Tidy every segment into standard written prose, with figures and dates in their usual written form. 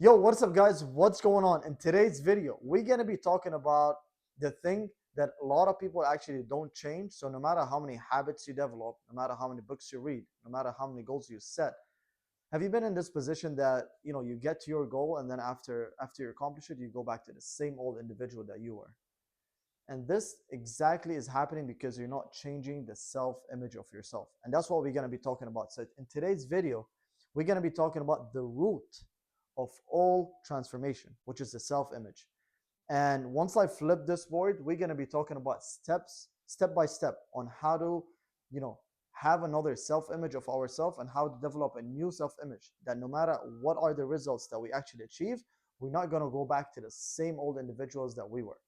Yo, what's up, guys? What's going on? In today's video, we're going to be talking about the thing that a lot of people actually don't change. So, no matter how many habits you develop, no matter how many books you read, no matter how many goals you set, have you been in this position that you get to your goal and then after you accomplish it, you go back to the same old individual that you were? And this exactly is happening because you're not changing the self-image of yourself. And that's what we're going to be talking about. So in today's video, we're going to be talking about the root of all transformation, which is the self-image. And once I flip this board, we're going to be talking about step by step, on how to, you know, have another self-image of ourselves and how to develop a new self-image that no matter what are the results that we actually achieve, we're not going to go back to the same old individuals that we were.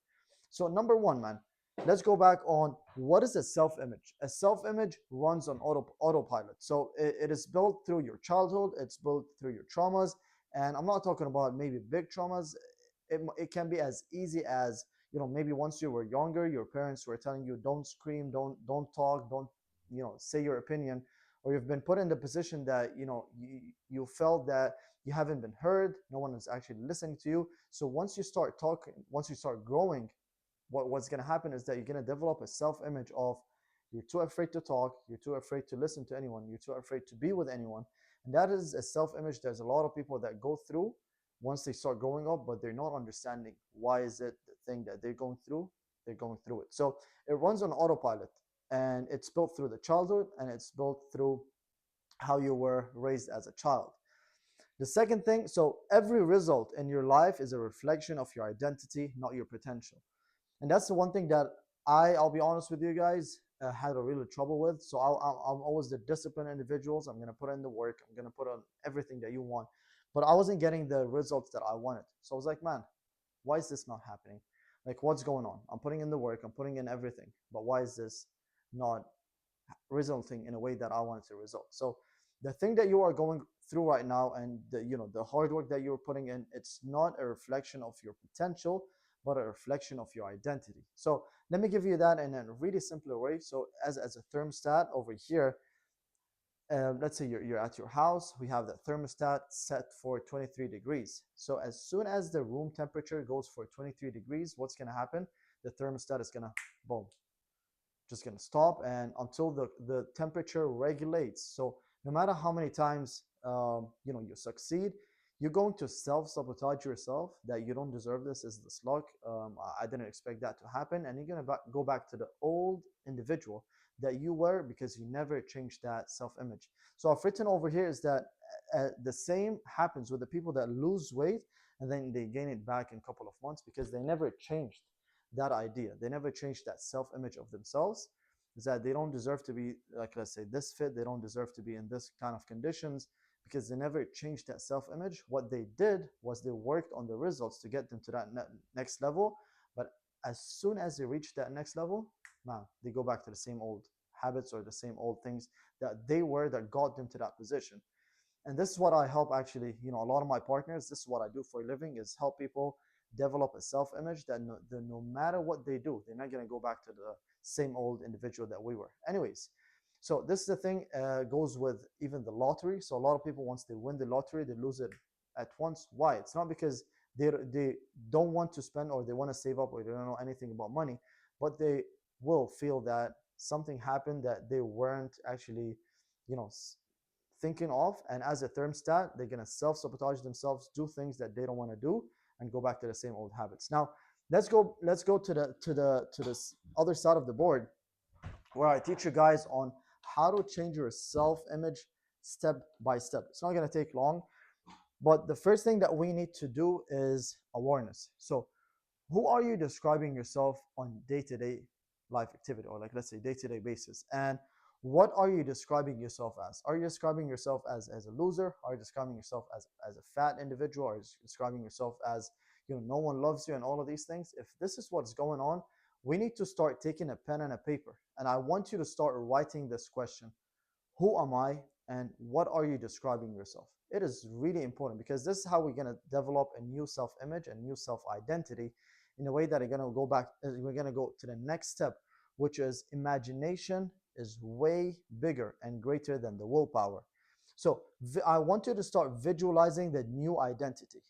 So number one, man, let's go back on what is a self-image. A self-image runs on autopilot. So it is built through your childhood, it's built through your traumas. And I'm not talking about maybe big traumas. It can be as easy as, maybe once you were younger, your parents were telling you don't scream, don't talk, don't say your opinion, or you've been put in the position that you felt that you haven't been heard, no one is actually listening to you. So once you start talking, once you start growing, what's going to happen is that you're going to develop a self-image of, you're too afraid to talk, you're too afraid to listen to anyone, you're too afraid to be with anyone. And that is a self-image there's a lot of people that go through once they start growing up, but they're not understanding why is it the thing that they're going through it. So it runs on autopilot, and it's built through the childhood, and it's built through how you were raised as a child. The second thing, so every result in your life is a reflection of your identity, not your potential. And that's the one thing that I'll be honest with you guys, had a really trouble with. So I'm always the disciplined individuals. I'm gonna put in the work. I'm gonna put on everything that you want, but I wasn't getting the results that I wanted. So I was like, man, why is this not happening? Like, what's going on? I'm putting in the work. I'm putting in everything, but why is this not resulting in a way that I wanted to result? So the thing that you are going through right now, and the hard work that you're putting in, it's not a reflection of your potential, but a reflection of your identity. So let me give you that in a really simpler way. So as a thermostat over here, let's say you're at your house, we have the thermostat set for 23 degrees. So as soon as the room temperature goes for 23 degrees, what's going to happen? The thermostat is going to, boom, just going to stop, and until the temperature regulates. So no matter how many times you succeed, you're going to self-sabotage yourself, that you don't deserve this, is this luck, I didn't expect that to happen, and you're going to go back to the old individual that you were, because you never changed that self-image. So I've written over here is that the same happens with the people that lose weight and then they gain it back in a couple of months, because they never changed that idea. They never changed that self-image of themselves, is that they don't deserve to be, like, let's say, this fit, they don't deserve to be in this kind of conditions, because they never changed that self-image. What they did was they worked on the results to get them to that next level. But as soon as they reach that next level, man, they go back to the same old habits or the same old things that they were, that got them to that position. And this is what I help, actually, a lot of my partners, this is what I do for a living, is help people develop a self-image that no matter what they do, they're not going to go back to the same old individual that we were. Anyways, so this is the thing, goes with even the lottery. So a lot of people, once they win the lottery, they lose it at once. Why? It's not because they don't want to spend, or they want to save up, or they don't know anything about money, but they will feel that something happened that they weren't actually, you know, thinking of. And as a thermostat, they're going to self-sabotage themselves, do things that they don't want to do, and go back to the same old habits. Now let's go to this other side of the board, where I teach you guys on how to change your self-image step by step. It's not going to take long, but the first thing that we need to do is awareness. So who are you describing yourself on day-to-day life activity, or, like, let's say, day-to-day basis? And what are you describing yourself as? Are you describing yourself as a loser? Are you describing yourself as a fat individual? Are you describing yourself as, no one loves you, and all of these things? If this is what's going on, we need to start taking a pen and a paper, and I want you to start writing this question: who am I, and what are you describing yourself? It is really important, because this is how we're going to develop a new self-image and new self-identity, in a way that we're going to go to the next step, which is imagination is way bigger and greater than the willpower. So I want you to start visualizing the new identity.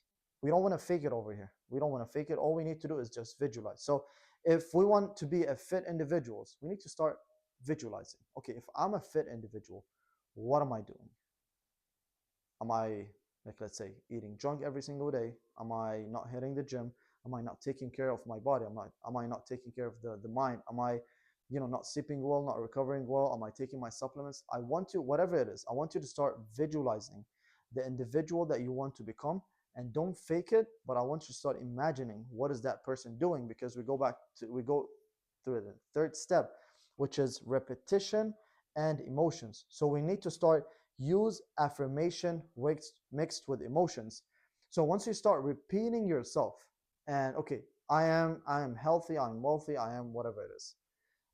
We don't want to fake it over here. We don't want to fake it. All we need to do is just visualize. So if we want to be a fit individuals, we need to start visualizing. Okay, if I'm a fit individual, what am I doing? Am I, like, let's say, eating junk every single day? Am I not hitting the gym? Am I not taking care of my body? Am I not taking care of the mind? Am I, not sleeping well, not recovering well? Am I taking my supplements? I want to, whatever it is, I want you to start visualizing the individual that you want to become, and don't fake it, but I want you to start imagining what is that person doing, because we go through the third step, which is repetition and emotions. So we need to start use affirmation mixed with emotions. So once you start repeating yourself, and okay, I am healthy, I'm wealthy, I am whatever it is.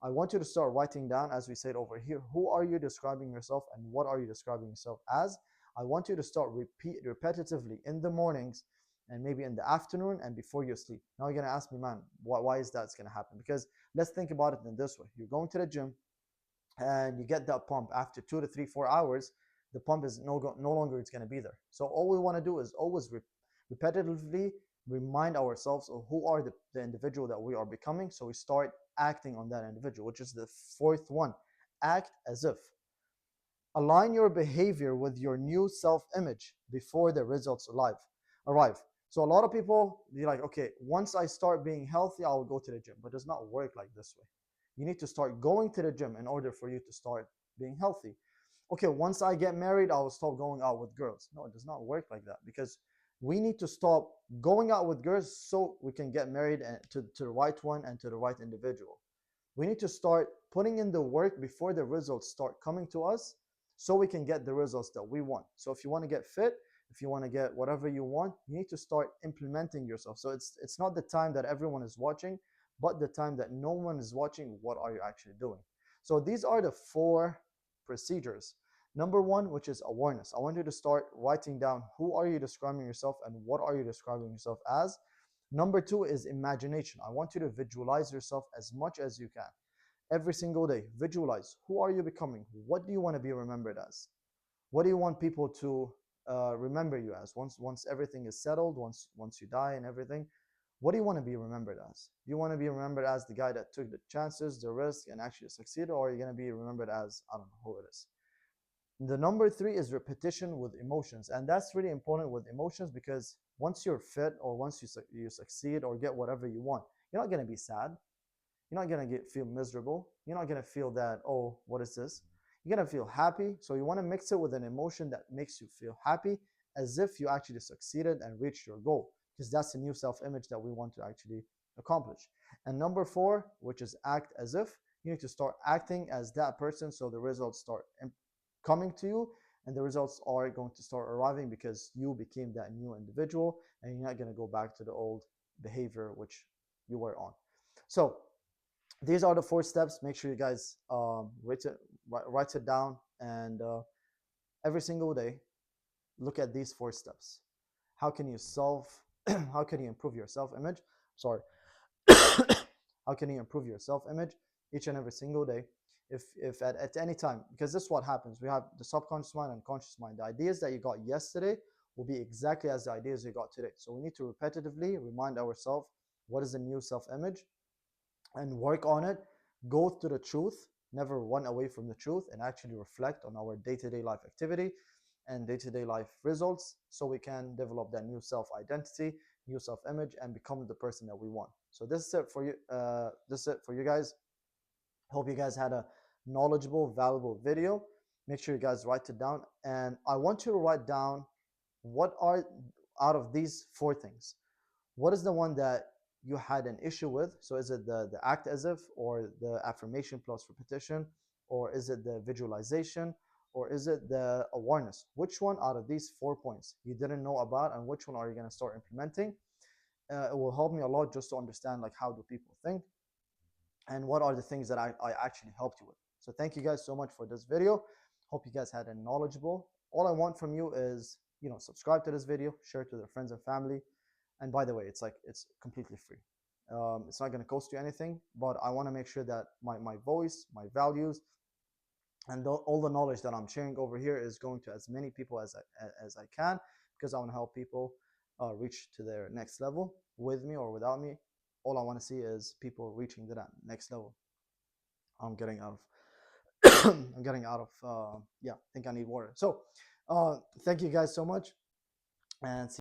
I want you to start writing down, as we said over here, who are you describing yourself and what are you describing yourself as. I want you to start repeat repetitively in the mornings and maybe in the afternoon and before you sleep. Now you're gonna ask me, man, why is that's gonna happen? Because let's think about it in this way: you're going to the gym, and you get that pump after 2 to 3 4 hours. The pump is no longer it's going to be there. So all we want to do is always repetitively remind ourselves of who are the individual that we are becoming, so we start acting on that individual, which is the fourth one: act as if. Align your behavior with your new self-image before the results arrive. So a lot of people, they're like, okay, once I start being healthy, I will go to the gym. But it does not work like this way. You need to start going to the gym in order for you to start being healthy. Okay, once I get married, I will stop going out with girls. No, it does not work like that, because we need to stop going out with girls so we can get married to the right one and to the right individual. We need to start putting in the work before the results start coming to us, so we can get the results that we want. So if you want to get fit, if you want to get whatever you want, you need to start implementing yourself. So it's not the time that everyone is watching, but the time that no one is watching, what are you actually doing? So these are the four procedures. Number one, which is awareness. I want you to start writing down who are you describing yourself and what are you describing yourself as. Number two is imagination. I want you to visualize yourself as much as you can. Every single day, visualize who are you becoming? What do you want to be remembered as? What do you want people to remember you as once everything is settled, once you die and everything? What do you want to be remembered as? Do you want to be remembered as the guy that took the chances, the risk, and actually succeeded, or are you going to be remembered as, I don't know who it is? The number three is repetition with emotions, and that's really important with emotions, because once you're fit, or once you succeed or get whatever you want, you're not going to be sad. You're not going to feel miserable. You're not going to feel that, oh, what is this? You're going to feel happy. So you want to mix it with an emotion that makes you feel happy, as if you actually succeeded and reached your goal, because that's the new self-image that we want to actually accomplish. And number four, which is act as if, you need to start acting as that person, so the results start coming to you, and the results are going to start arriving because you became that new individual, and you're not going to go back to the old behavior which you were on. So these are the four steps. Make sure you guys write it down, and every single day look at these four steps. How can you how can you improve your self-image? Sorry. How can you improve your self-image each and every single day? If at any time, because this is what happens. We have the subconscious mind and conscious mind. The ideas that you got yesterday will be exactly as the ideas you got today. So we need to repetitively remind ourselves what is the new self-image, and work on it. Go to the truth, never run away from the truth, and actually reflect on our day-to-day life activity and day-to-day life results, so we can develop that new self-identity, new self-image, and become the person that we want. So this is it for you. This is it for you guys. Hope you guys had a knowledgeable, valuable video. Make sure you guys write it down, and I want you to write down what are, out of these four things, what is the one that you had an issue with? So is it the act as if, or the affirmation plus repetition, or is it the visualization, or is it the awareness? Which one out of these 4 points you didn't know about, and which one are you going to start implementing? It will help me a lot just to understand, like, how do people think, and what are the things that I actually helped you with. So thank you guys so much for this video. Hope you guys had a knowledgeable. All I want from you is, subscribe to this video, share it to their friends and family. And by the way, it's completely free. It's not going to cost you anything, but I want to make sure that my voice, my values, and all the knowledge that I'm sharing over here is going to as many people as I can, because I want to help people reach to their next level with me or without me. All I want to see is people reaching to that next level. I'm getting out of I'm getting out of yeah, I think I need water. So thank you guys so much, and